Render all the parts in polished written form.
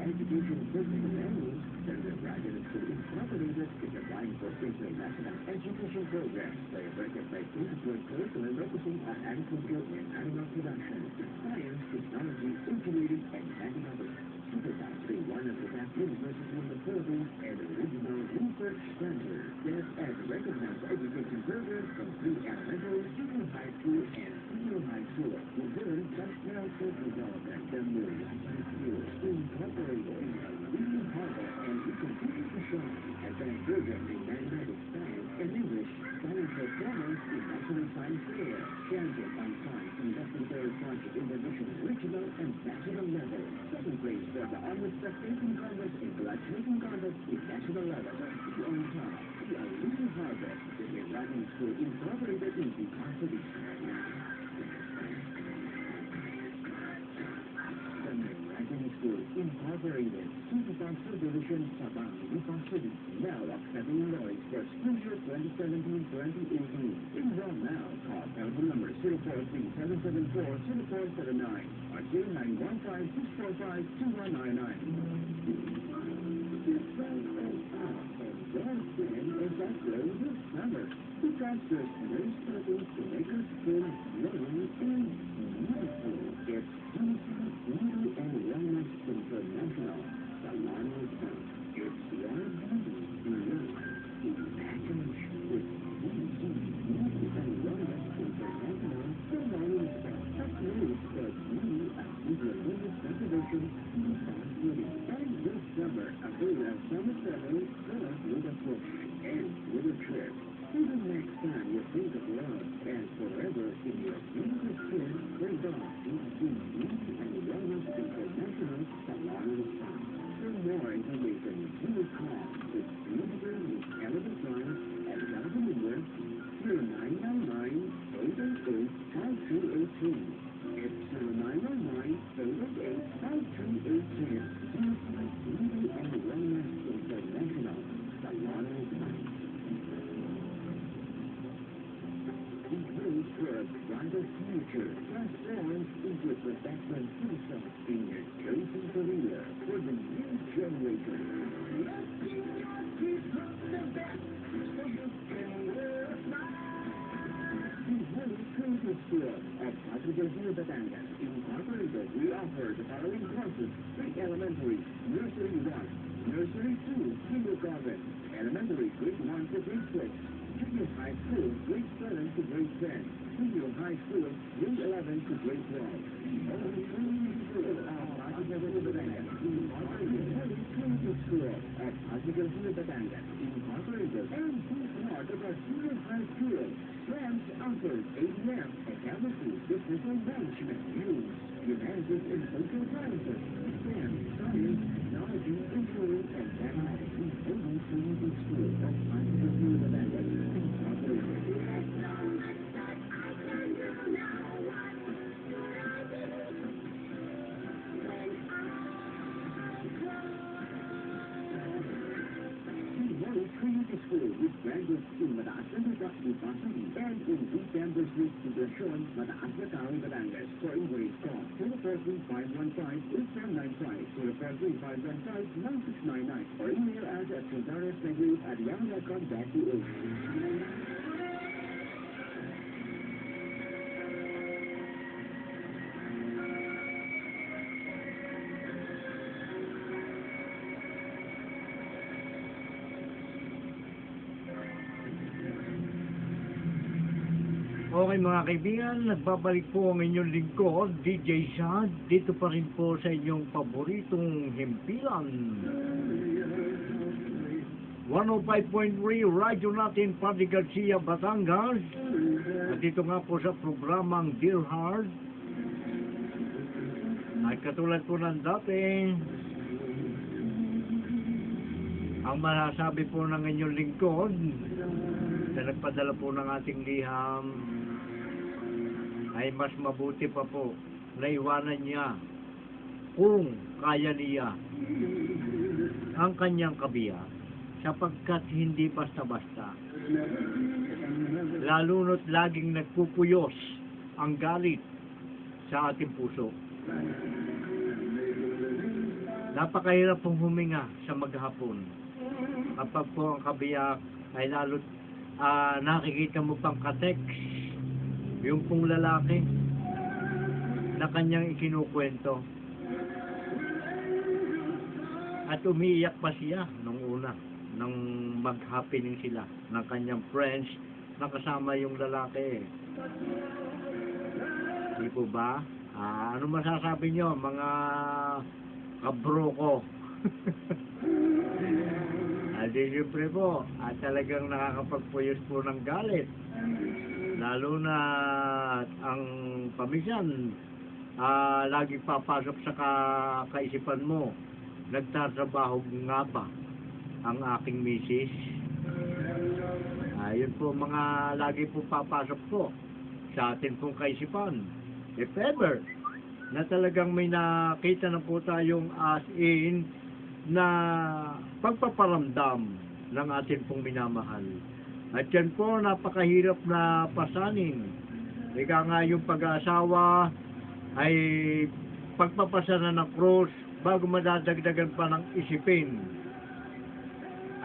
education business venues, the Graduate School Incorporated is applying for international education programs by a recognized integrated curriculum focusing on agriculture and animal production, science, technology, engineering, and mathematics. Supervising one of the best universities in the Philippines and a regional research center that has recognized education programs from pre-elementary, junior high school, and senior high school to learn personal self-development. The Miracle School Incorporated leading harbor and we continue to shine as a program in mathematics, science, and English, financial performance in national science fair, champion on science investigator project in the national, regional, and national level. Second place for the honors presentation contest and graduation contest in national level. The on top, we are leading harbor with the Miracle School Incorporated in the City. Incorporated, Superfund Subdivision, Sabang, Lipa City, now accepting enrollees for school year 2017-2018. Enroll now. Call telephone number 043-774-0479 or 0915-645-2199. The sun is out and your skin is afloat this summer because there's no studies to make our skin glowing and beautiful. It's Beauty and Wellness International. Salon Sun. It's your beauty, your imagination. It's Beauty and Wellness International. Salon Sun. That's news for beauty and wellness conservation in South City. And this summer, avail a summer travel plus with a push and with a trip. Even next time you think of love and forever in your beautiful skin, hold on to Beauty and Wellness International Salon Sun. For more information, you will call the beautiful with elegant lines and telephone number 0999-888-5383. It's 0999-888-5383. Beauty and Wellness International Salon Sun. For a brighter future, transforms into a professional citizen in your chosen career for the new generation. School at Patricia Batangas Incorporated, we offer the following courses: pre-elementary, nursery 1, nursery 2, kindergarten, elementary grade 1 to grade 6, junior high school grade 7 to grade 10, senior high school grade 11 to grade 12. Only community school at Patricia Batangas Incorporated. Community school at Patricia Batangas Incorporated. And be part of our senior high school. Branch offers ADM, Accountancy, Business and Management, News, Humanities and Social Sciences, STEM, Science, Technology, Engineering, and Mathematics. Only community school at Patricia Batangas Incorporated. Community school with graduates in Mataas na Lupa, Lipa City, and in weekend district Poblacion, Mataas na Tawi, Batangas. For inquiries, call 043-515-8995, 043-515-9699, or email us at cesarosnegus@yahoo.com.ph. Okay mga kaibigan, nagbabalik po ang inyong lingkod, DJ Shad, dito pa rin po sa inyong paboritong himpilan. 105.3 radyo natin, Padre Garcia, Batangas. At dito nga po sa programang Dear Heart. Ay katulad po ng dati, ang masasabi po ng inyong lingkod na nagpadala po ng ating liham ay mas mabuti pa po na iwanan niya kung kaya niya ang kanyang kabiyak, sapagkat hindi basta-basta, lalo na't laging nagpupuyos ang galit sa ating puso. Napakahirap pong huminga sa maghapon. Kapag po ang kabiyak ay lalo nakikita mo pang ka-text yung pong lalaki na kanyang ikinukwento. At umiiyak pa siya nung una, nung mag-happening sila ng kanyang friends na kasama yung lalaki. Di po ba? Ano masasabi nyo, mga kabro ko? Di siyempre po, talagang nakakapagpuyos po ng galit. Lalo na ang paminsan, lagi papasok sa kaisipan mo, nagtatrabaho nga ba ang aking misis? Yun po mga lagi po papasok po sa atin pong kaisipan. If ever na talagang may nakita na po tayong as in na pagpaparamdam ng atin pong minamahal. At yan po napakahirap na pasanin. Ika nga yung pag-aasawa ay pagpapasana ng krus bago madadagdagan pa ng isipin.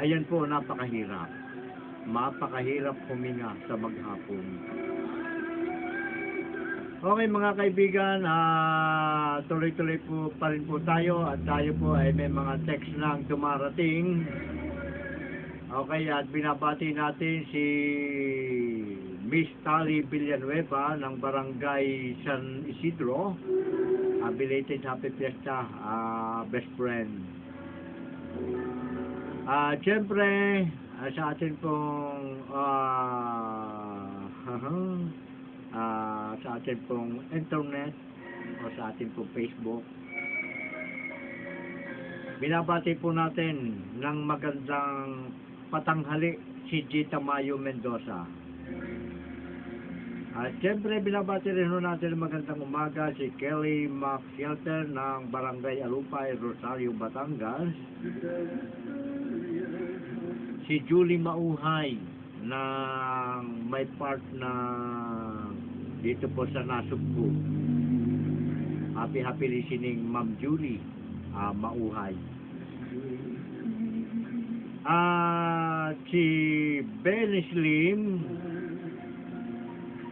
Ayan po, napakahirap. Mapakahirap huminga sa maghapon. Okay mga kaibigan, tuloy-tuloy po pa rin po tayo at tayo po ay may mga text lang dumarating. Okay, at binabati natin si Miss Tali Villanueva ng Barangay San Isidro. Belated happy fiesta, best friend. Siyempre, sa atin pong sa atin pong internet o sa atin pong Facebook, binabati po natin ng magandang patanghali si Gita Mayo Mendoza. At siyempre binabati rin natin ng magandang umaga si Kelly MacShelter ng Barangay Alupay, Rosario, Batangas. Si Julie Mauhay ng may part na dito po sa Nasugbu. Happy listening, Ma'am Julie Mauhay. Si Ben Slim,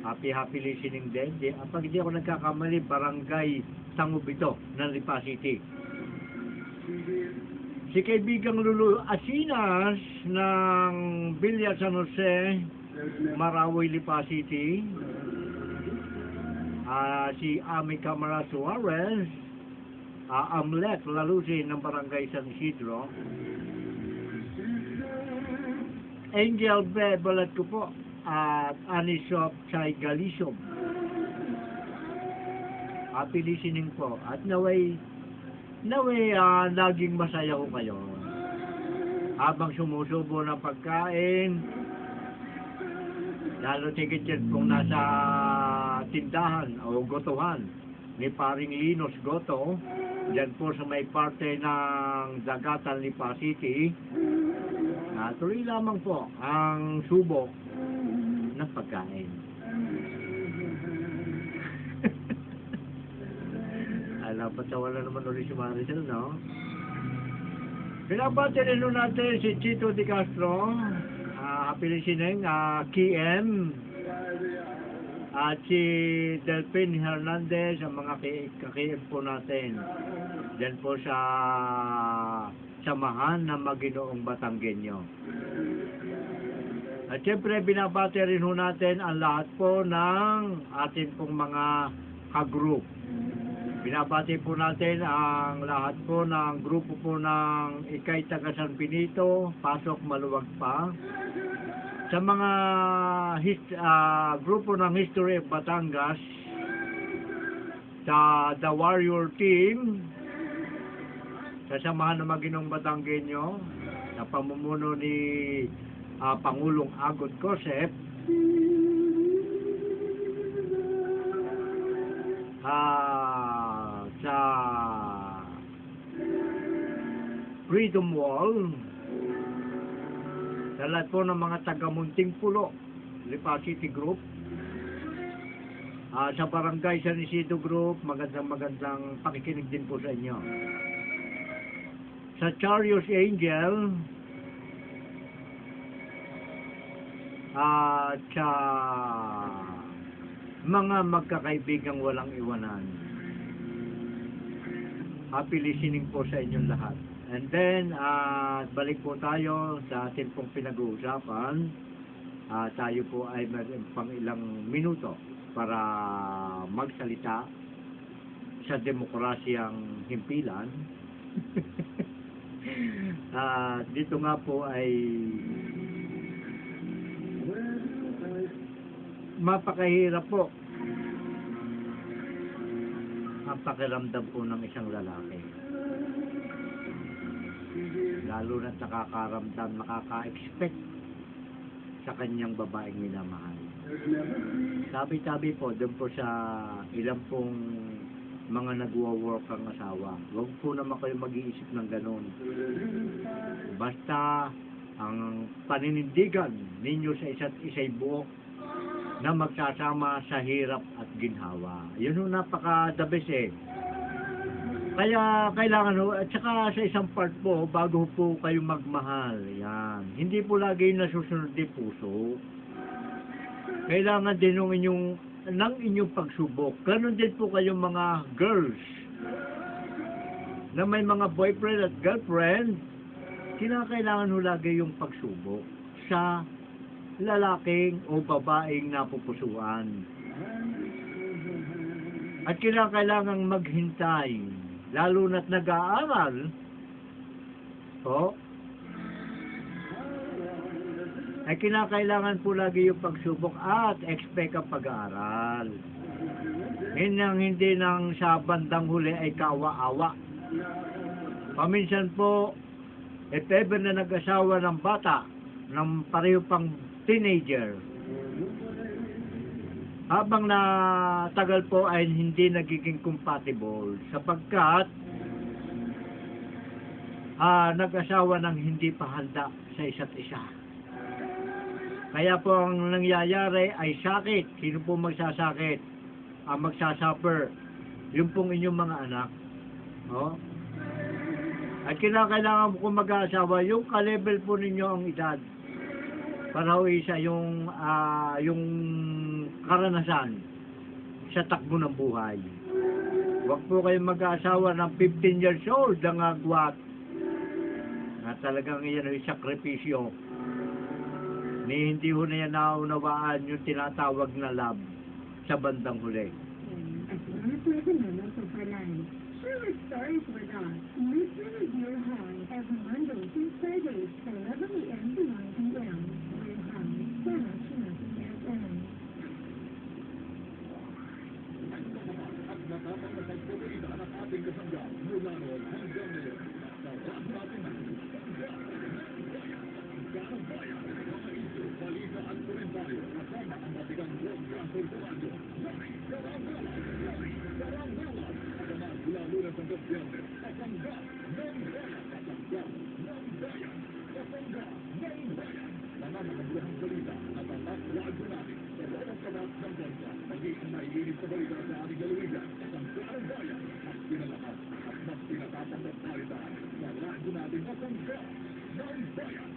happy listening din. Pag hindi ako nagkakamali, Barangay Tangubito ng Lipa City. Si kaibigang Lulu Asinas ng Villa San Jose, Marawi, Lipa City. Si Ami Camara Suarez, Amlet Lalusin ng Barangay San Isidro. Angel Be, balat ko po, at Anisop Chay Galisob. Happy listening po. At naway laging masaya ko kayo. Habang sumusubo ng pagkain, lalo tigit yan kung nasa tindahan o gotohan ni Paring Linos Goto, dyan po sa may parte ng Dagatan, Lipa City. Tuloy lamang po ang subok ng pagkain. Patawa na naman ulit si Maricel, no? Pinabati rin natin si Chito Di Castro, happy listening, KM, at si Delphin Hernandez, ang mga kakiyem po natin. Diyan po sa samahan ng Maginoong Batanggenyo. At siyempre, binabati rin natin ang lahat po ng atin pong mga ka-group. Binabati po natin ang lahat po ng grupo po ng Ikay Taga San Benito, Pasok Maluwag pa. Sa mga grupo ng History of Batangas, sa The Warrior Team, sa samahan ng Maginong Batanggenyo, sa pamumuno ni Pangulong Agot Cosep, sa Freedom Wall, sa lahat po ng mga taga-Munting Pulo, Lipa City Group, sa Barangay San Isidro Group, magandang pakikinig din po sa inyo. sa Chariots Angel at sa mga magkakaibigang walang iwanan. Happy listening po sa inyong lahat. And then, balik po tayo sa ating pong pinag-uusapan. Tayo po ay pang ilang minuto para magsalita sa demokrasyang himpilan. Dito nga po ay mapakahirap po ang pakiramdam po ng isang lalaki, lalo na nakaka-expect sa kanyang babaeng minamahal. Sabi-sabi po doon po sa ilang pong mga nagwo-work ang asawa, huwag po naman kayo mag-iisip ng ganun. Basta ang paninindigan ninyo sa isa't isa'y buo na magsasama sa hirap at ginhawa. Yun yung napaka-the best eh. Kaya kailangan ho, at saka sa isang part po, bago po kayo magmahal, yan. Hindi po lagi nasusunod din puso. Kailangan din ng inyong pagsubok. Ganon din po kayong mga girls na may mga boyfriend at girlfriend, kinakailangan ho lagi yung pagsubok sa lalaking o babaeng napupusuan. At kailangang maghintay, lalo na't nag-aaral, ay kinakailangan po lagi yung pagsubok at expect ang pag-aaral. Hindi nang sa bandang huli ay kawa-awa. Paminsan po, if ever na nag-asawa ng bata, ng pareho pang teenager, habang tagal po ay hindi nagiging compatible sapagkat nag-asawa ng hindi pa handa sa isa't isa. Kaya po ang nangyayari ay sakit. Sino po magsasakit? Magsasuffer yung pong inyong mga anak. At kailangan po mag-asawa yung ka-level po ninyo ang edad para ho isa yung karanasan sa takbo ng buhay. Huwag po kayong mag-asawa ng 15 years old ang agwat na talagang iyan ay sakripisyo. Hindi ho na yan naunawaan yung tinatawag na love sa bandang huli. At mga pwede naman pagpalay. Share stories with us. Listen with your heart every Monday through Friday sa 11 a.m. to 9 p.m. With Hang sa National FM. At nakakapagpagpapalita ang ating kasangga mula noon hanggang ngayon. Sa rap natin na Kahabayan, mga isyo, balita at komentaryo kasama ang matigang program portumanyo. Karangalan, agamat lalo na sa Gobyerno, kasangga ng bayan, kasangga ng bayan, kasangga ng bayan. Mga buhang balita at atak radyo natin sa bawat kamat ng bansa. Magiging naiinit sa balita sa ating galawigan, kasangga ng bayan, mas pinalakas at mas pinatapang ng balitaan sa radyo natin, kasangga ng bayan.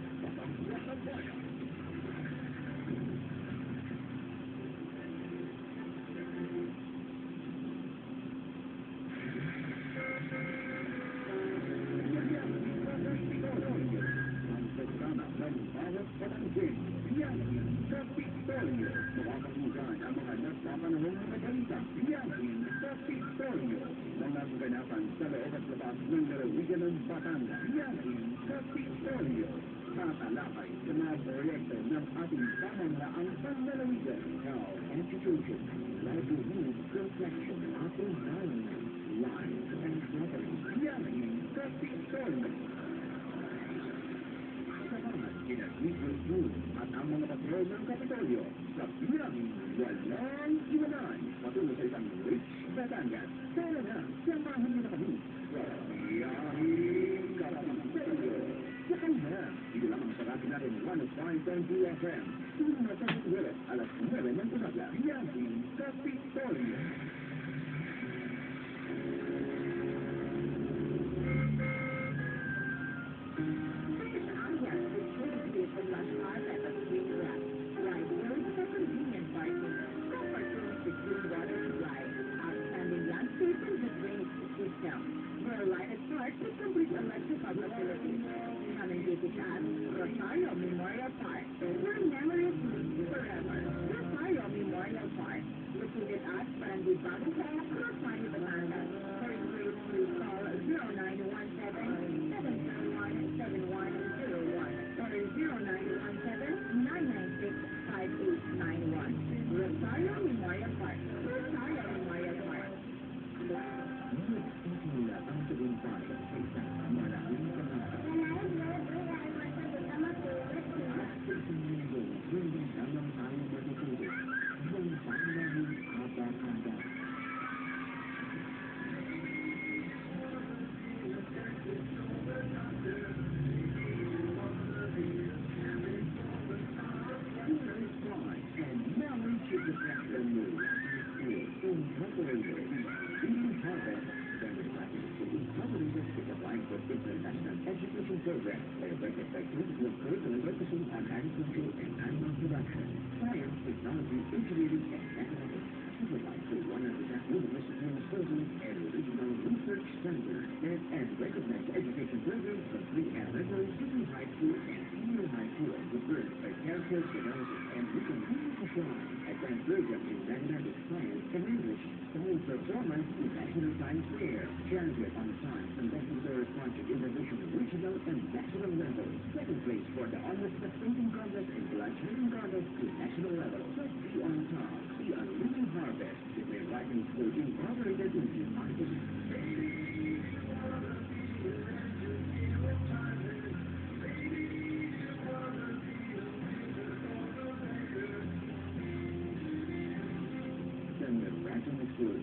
Tatalakay sa mga proyekto ng ating pamahalaang panlalawigan. Health, education, livelihood, protection, at environment, life, and property. Yan ang Kapitolyo. Salamat kina Nicholas Moon at ang mga patrol ng Kapitolyo sa biyaheng walang iwanan. Patungo sa isang rich Batangas. Tara na, samahan niyo na kami sa biyaheng Kapitolyo. Sakay na! Ito lang ang sarapin natin 105.2 FM. Sunod sa Suwere, alas 9 ng umaga. Biyaheng Kapitolyo. with complete electrical facilities. Coming at Rosario Memorial Park, where memories live forever. Rosario Memorial Park, located at Barangay Bagong Hall, Rosario, Batangas. For inquiries, please call 0917-701-7101 or 0917-996-5891. Rosario Memorial Park. Rosario Memorial Park. Inilah ang tagumpay sa isang malaking pangako. At sa isang mundo, hindi lamang tayo matutulog. Ang pangalawang haba-haba. And now we should get back to the news. Incorporated. Harvest. Incorporated is applying for international education program where better sectors will curriculum focusing on agriculture and animal production, science, technology, engineering, and mathematics. Supervised by one of the top university schools and regional research centers and recognized education programs from pre-elementary, junior high school, and senior high school with birth by character development and we continue to shine. Advanced programs in mathematics, science, and English, science performance in National Science Fair, champion on science and necessary project innovation regional and national level. Second place for the honors painting contest and graduating contest to national level. Just be on top. The Unlimited Harvest. The writing school incorporated into marketing.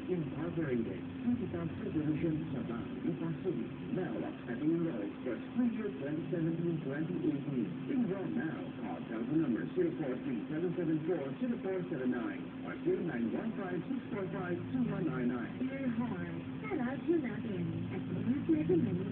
Incorporated, 20,000 Resolution Sabang, Lipa City, now accepting enrolled for school year 2017-2018. Enroll now. Call telephone number 043-774-0479 or 0915-645-2199. Dear Heart, sa radyo natin at news recommended